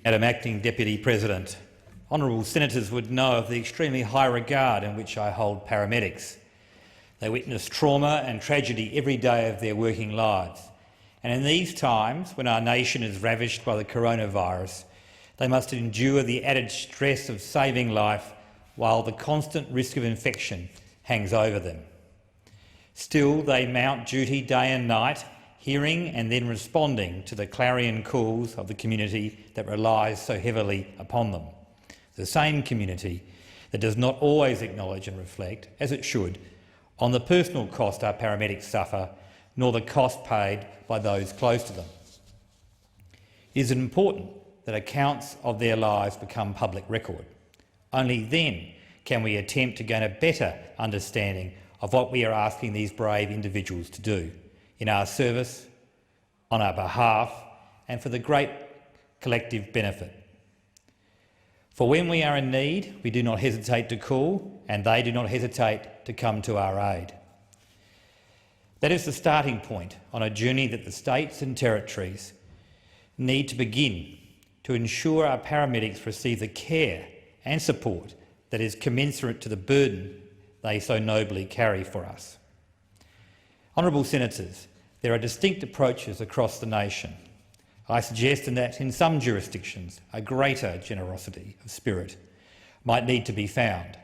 Madam Acting Deputy President, honourable senators would know of the extremely high regard in which I hold paramedics. They witness trauma and tragedy every day of their working lives, and in these times when our nation is ravaged by the coronavirus, they must endure the added stress of saving life while the constant risk of infection hangs over them. Still, they mount duty day and night, hearing and then responding to the clarion calls of the community that relies so heavily upon them. The same community that does not always acknowledge and reflect, as it should, on the personal cost our paramedics suffer, nor the cost paid by those close to them. It is important that accounts of their lives become public record. Only then can we attempt to gain a better understanding of what we are asking these brave individuals to do in our service, on our behalf, and for the great collective benefit. For when we are in need, we do not hesitate to call, and they do not hesitate to come to our aid. That is the starting point on a journey that the states and territories need to begin to ensure our paramedics receive the care and support that is commensurate to the burden they so nobly carry for us. Honourable senators, there are distinct approaches across the nation. I suggest that in some jurisdictions a greater generosity of spirit might need to be found,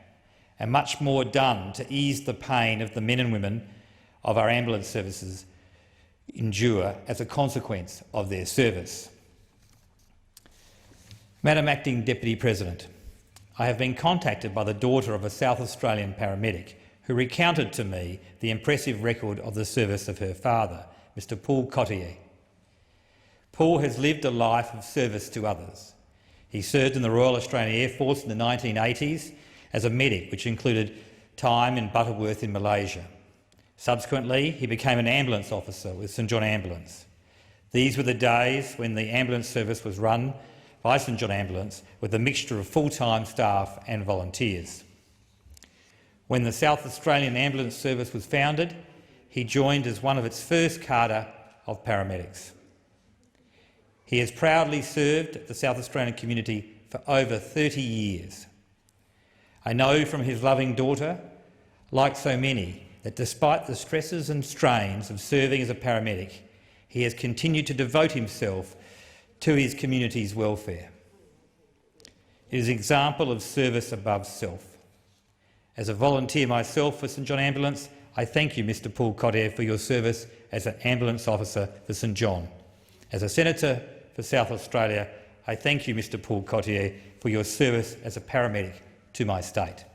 and much more done to ease the pain of the men and women of our ambulance services endure as a consequence of their service. Madam Acting Deputy President, I have been contacted by the daughter of a South Australian paramedic who recounted to me the impressive record of the service of her father, Mr Paul Cottier. Paul has lived a life of service to others. He served in the Royal Australian Air Force in the 1980s as a medic, which included time in Butterworth in Malaysia. Subsequently, he became an ambulance officer with St John Ambulance. These were the days when the ambulance service was run by St John Ambulance with a mixture of full-time staff and volunteers. When the South Australian Ambulance Service was founded, he joined as one of its first cadre of paramedics. He has proudly served the South Australian community for over 30 years. I know from his loving daughter, like so many, that despite the stresses and strains of serving as a paramedic, he has continued to devote himself to his community's welfare. It is an example of service above self. As a volunteer myself for St John Ambulance, I thank you, Mr Paul Cottier, for your service as an ambulance officer for St John. As a senator for South Australia, I thank you, Mr Paul Cottier, for your service as a paramedic to my state.